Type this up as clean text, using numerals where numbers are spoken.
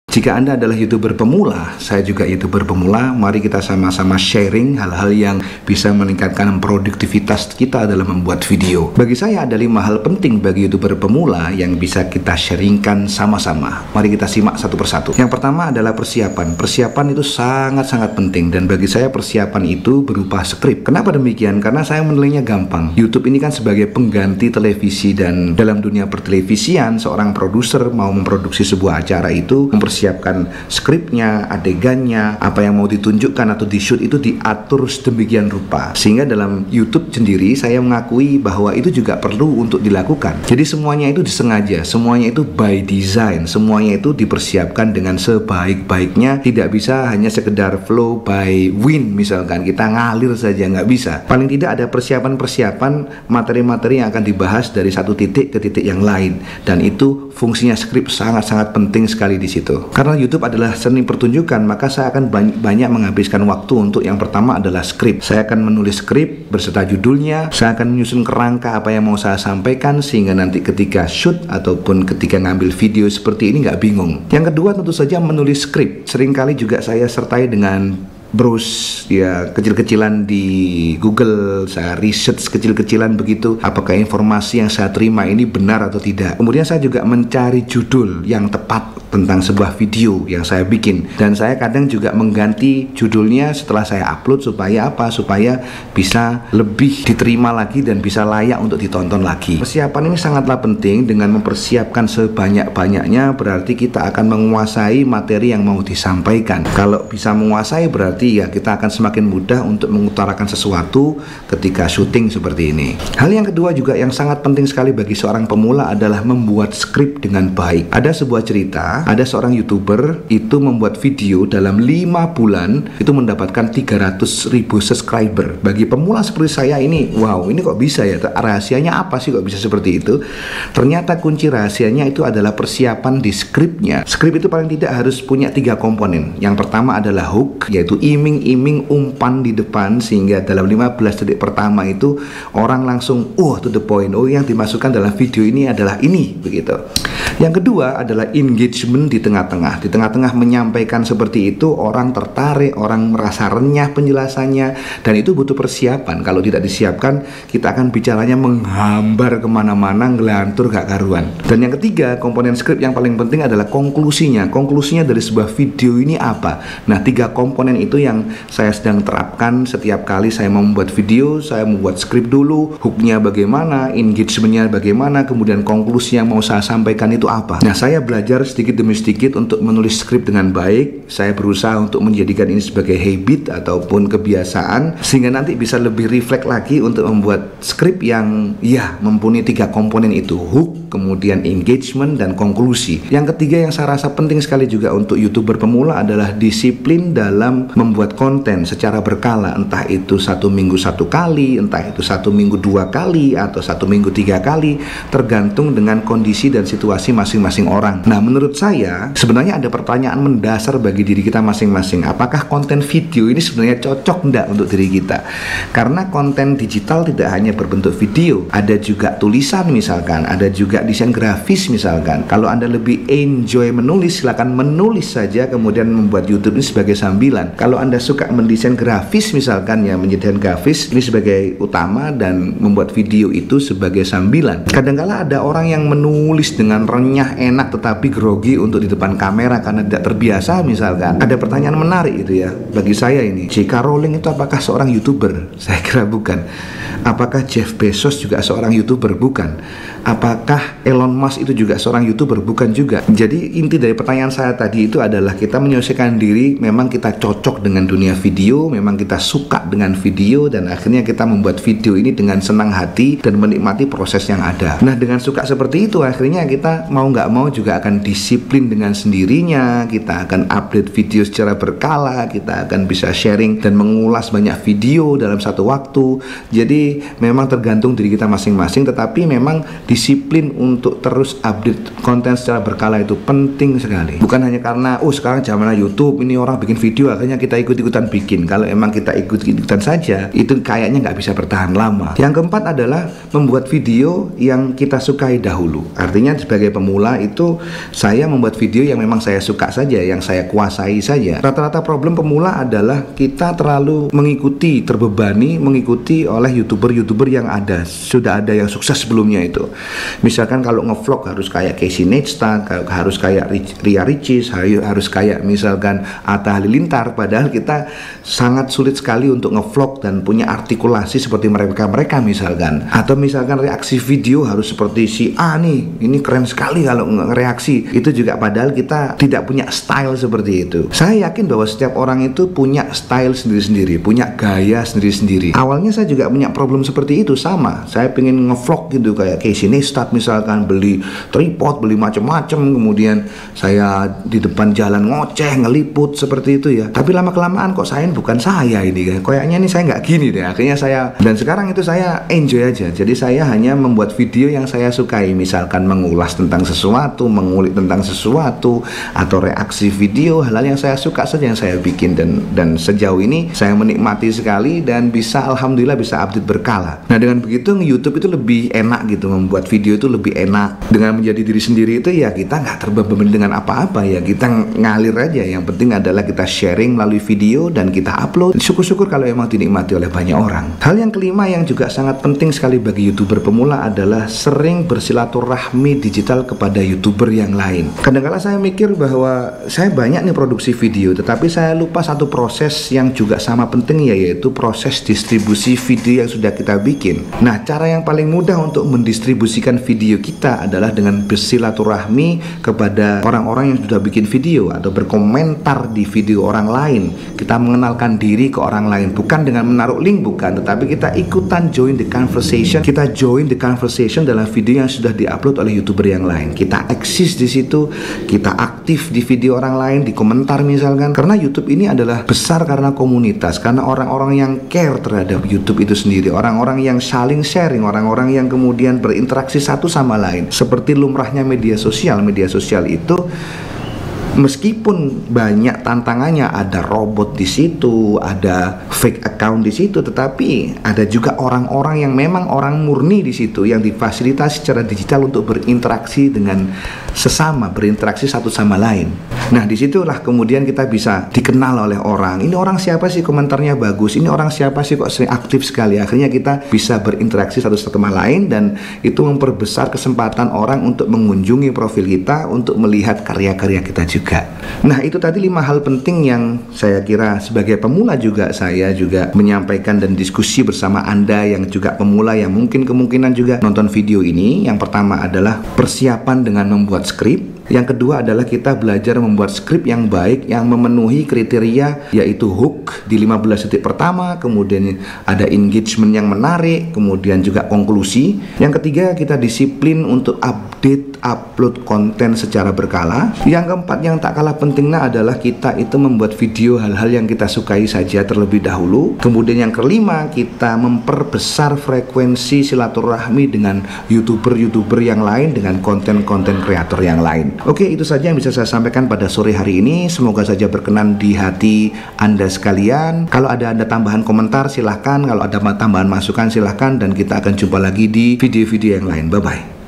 Jika Anda adalah YouTuber pemula, saya juga YouTuber pemula, mari kita sama-sama sharing hal-hal yang bisa meningkatkan produktivitas kita dalam membuat video. Bagi saya ada 5 hal penting bagi YouTuber pemula yang bisa kita sharingkan sama-sama. Mari kita simak satu persatu. Yang pertama adalah persiapan. Persiapan itu sangat-sangat penting, dan bagi saya persiapan itu berupa skrip. Kenapa demikian? Karena saya menilainya gampang. YouTube ini kan sebagai pengganti televisi, dan dalam dunia pertelevisian, seorang produser mau memproduksi sebuah acara itu mempersiapkan skripnya, adegannya, apa yang mau ditunjukkan atau di-shoot itu diatur sedemikian rupa. Sehingga dalam YouTube sendiri saya mengakui bahwa itu juga perlu untuk dilakukan. Jadi semuanya itu disengaja, semuanya itu by design, semuanya itu dipersiapkan dengan sebaik-baiknya. Tidak bisa hanya sekedar flow by wind, misalkan kita ngalir saja, nggak bisa. Paling tidak ada persiapan-persiapan materi-materi yang akan dibahas dari satu titik ke titik yang lain, dan itu fungsinya skrip sangat-sangat penting sekali di situ. Karena YouTube adalah seni pertunjukan, maka saya akan banyak menghabiskan waktu untuk yang pertama adalah skrip. Saya akan menulis skrip berserta judulnya, saya akan menyusun kerangka apa yang mau saya sampaikan, sehingga nanti ketika shoot ataupun ketika ngambil video seperti ini nggak bingung. Yang kedua tentu saja menulis skrip. Seringkali juga saya sertai dengan browse ya kecil-kecilan di Google, saya research kecil-kecilan begitu, apakah informasi yang saya terima ini benar atau tidak. Kemudian saya juga mencari judul yang tepat tentang sebuah video yang saya bikin, dan saya kadang juga mengganti judulnya setelah saya upload supaya apa? Supaya bisa lebih diterima lagi dan bisa layak untuk ditonton lagi. Persiapan ini sangatlah penting. Dengan mempersiapkan sebanyak-banyaknya berarti kita akan menguasai materi yang mau disampaikan. Kalau bisa menguasai berarti ya kita akan semakin mudah untuk mengutarakan sesuatu ketika syuting seperti ini. Hal yang kedua juga yang sangat penting sekali bagi seorang pemula adalah membuat skrip dengan baik. Ada sebuah cerita, ada seorang YouTuber itu membuat video dalam 5 bulan itu mendapatkan 300.000 subscriber. Bagi pemula seperti saya ini, wow, ini kok bisa ya? Rahasianya apa sih kok bisa seperti itu? Ternyata kunci rahasianya itu adalah persiapan di skripnya. Skrip itu paling tidak harus punya 3 komponen. Yang pertama adalah hook, yaitu iming-iming umpan di depan, sehingga dalam 15 detik pertama itu orang langsung to the point. Oh, yang dimasukkan dalam video ini adalah ini, begitu. Yang kedua adalah engagement di tengah-tengah. Di tengah-tengah menyampaikan seperti itu, orang tertarik, orang merasa renyah penjelasannya, dan itu butuh persiapan. Kalau tidak disiapkan, kita akan bicaranya menghambar kemana-mana, ngelantur gak karuan. Dan yang ketiga, komponen skrip yang paling penting adalah konklusinya. Konklusinya dari sebuah video ini apa? Nah, 3 komponen itu yang saya sedang terapkan setiap kali saya mau membuat video. Saya membuat skrip dulu, hooknya bagaimana, engagementnya bagaimana, kemudian konklusi yang mau saya sampaikan itu apa. Nah, saya belajar sedikit demi sedikit untuk menulis skrip dengan baik. Saya berusaha untuk menjadikan ini sebagai habit ataupun kebiasaan, sehingga nanti bisa lebih refleks lagi untuk membuat skrip yang mempunyai 3 komponen itu, hook, kemudian engagement, dan konklusi. Yang ketiga yang saya rasa penting sekali juga untuk YouTuber pemula adalah disiplin dalam membuat konten secara berkala, entah itu 1 minggu 1 kali, entah itu 1 minggu 2 kali, atau 1 minggu 3 kali, tergantung dengan kondisi dan situasi masing-masing orang. Nah, menurut saya sebenarnya ada pertanyaan mendasar bagi diri kita masing-masing. Apakah konten video ini sebenarnya cocok enggak untuk diri kita? Karena konten digital tidak hanya berbentuk video, ada juga tulisan misalkan, ada juga desain grafis misalkan. Kalau Anda lebih enjoy menulis, silakan menulis saja, kemudian membuat YouTube ini sebagai sambilan. Kalau Anda suka mendesain grafis misalkan, ya mendesain grafis ini sebagai utama dan membuat video itu sebagai sambilan. Kadangkala ada orang yang menulis dengan renyah, enak, tetapi grogi untuk di depan kamera karena tidak terbiasa misalkan. Ada pertanyaan menarik itu ya bagi saya ini. J.K. Rowling itu apakah seorang YouTuber? Saya kira bukan. Apakah Jeff Bezos juga seorang YouTuber? Bukan. Apakah Elon Musk itu juga seorang YouTuber? Bukan juga. Jadi inti dari pertanyaan saya tadi itu adalah kita menyelesaikan diri, memang kita cocok dengan dunia video, memang kita suka dengan video, dan akhirnya kita membuat video ini dengan senang hati dan menikmati proses yang ada. Nah, dengan suka seperti itu akhirnya kita mau nggak mau juga akan disiplin dengan sendirinya. Kita akan update video secara berkala, kita akan bisa sharing dan mengulas banyak video dalam satu waktu. Jadi Jadi memang tergantung diri kita masing-masing, tetapi memang disiplin untuk terus update konten secara berkala itu penting sekali. Bukan hanya karena sekarang zamannya YouTube, ini orang bikin video akhirnya kita ikut-ikutan bikin. Kalau emang kita ikut-ikutan saja, itu kayaknya nggak bisa bertahan lama. Yang keempat adalah membuat video yang kita sukai dahulu. Artinya sebagai pemula itu saya membuat video yang memang saya suka saja, yang saya kuasai saja. Rata-rata problem pemula adalah kita terlalu terbebani mengikuti oleh YouTuber yang sudah ada yang sukses sebelumnya itu. Misalkan kalau ngevlog harus kayak Casey Neistat, harus kayak Ria Ricis, harus kayak misalkan Atta Halilintar, padahal kita sangat sulit sekali untuk ngevlog dan punya artikulasi seperti mereka misalkan. Atau misalkan reaksi video harus seperti si A nih, ini keren sekali kalau ngereaksi. Itu juga padahal kita tidak punya style seperti itu. Saya yakin bahwa setiap orang itu punya style sendiri-sendiri, punya gaya sendiri-sendiri. Awalnya saya juga punya problem seperti itu, sama. Saya pengen ngevlog gitu kayak Casey Neistat misalkan, beli tripod, beli macam-macam, kemudian saya di depan jalan ngoceh, ngeliput seperti itu ya. Tapi lama-kelamaan kok bukan saya ini, kayaknya ini saya nggak gini deh. Akhirnya dan sekarang itu saya enjoy aja. Jadi saya hanya membuat video yang saya sukai, misalkan mengulas tentang sesuatu, mengulik tentang sesuatu, atau reaksi video, hal-hal yang saya suka saja yang saya bikin. Dan sejauh ini saya menikmati sekali dan alhamdulillah bisa update berkala. Nah, dengan begitu YouTube itu lebih enak gitu, membuat video itu lebih enak. Dengan menjadi diri sendiri itu ya kita nggak terbebani dengan apa-apa ya, kita ngalir aja. Yang penting adalah kita sharing melalui video dan kita upload. Syukur-syukur kalau emang dinikmati oleh banyak orang. Hal yang kelima yang juga sangat penting sekali bagi YouTuber pemula adalah sering bersilaturahmi digital kepada YouTuber yang lain. Kadang-kadang saya mikir bahwa saya banyak nih produksi video, tetapi saya lupa satu proses yang juga sama penting, yaitu proses distribusi video yang sudah kita bikin. Nah, cara yang paling mudah untuk mendistribusikan video kita adalah dengan bersilaturahmi kepada orang-orang yang sudah bikin video atau berkomentar di video orang lain. Kita mengenalkan diri ke orang lain, bukan dengan menaruh link, bukan, tetapi kita ikutan join the conversation. Kita join the conversation dalam video yang sudah diupload oleh YouTuber yang lain. Kita eksis di situ, kita aktif di video orang lain, di komentar misalkan. Karena YouTube ini adalah besar karena komunitas, karena orang-orang yang care terhadap YouTube itu sendiri, orang-orang yang saling sharing, orang-orang yang kemudian berinteraksi satu sama lain. Seperti lumrahnya media sosial itu meskipun banyak tantangannya, ada robot di situ, ada fake account di situ, tetapi ada juga orang-orang yang memang orang murni di situ yang difasilitasi secara digital untuk berinteraksi dengan sesama, berinteraksi satu sama lain. Nah, disitulah kemudian kita bisa dikenal oleh orang. Ini orang siapa sih, komentarnya bagus. Ini orang siapa sih kok sering aktif sekali. Akhirnya kita bisa berinteraksi satu sama lain, dan itu memperbesar kesempatan orang untuk mengunjungi profil kita, untuk melihat karya-karya kita juga. Nah, itu tadi 5 hal penting yang saya kira sebagai pemula juga saya juga menyampaikan dan diskusi bersama Anda yang juga pemula yang mungkin kemungkinan juga nonton video ini. Yang pertama adalah persiapan dengan membuat skrip. Yang kedua adalah kita belajar membuat skrip yang baik, yang memenuhi kriteria, yaitu hook di 15 detik pertama, kemudian ada engagement yang menarik, kemudian juga konklusi. Yang ketiga, kita disiplin untuk upload konten secara berkala. Yang keempat yang tak kalah pentingnya adalah kita itu membuat video hal-hal yang kita sukai saja terlebih dahulu. Kemudian yang kelima, kita memperbesar frekuensi silaturahmi dengan YouTuber yang lain, dengan konten-konten kreator yang lain. Oke, itu saja yang bisa saya sampaikan pada sore hari ini. Semoga saja berkenan di hati Anda sekalian. Kalau ada tambahan komentar silahkan, kalau ada tambahan masukan silahkan, dan kita akan jumpa lagi di video-video yang lain. Bye-bye.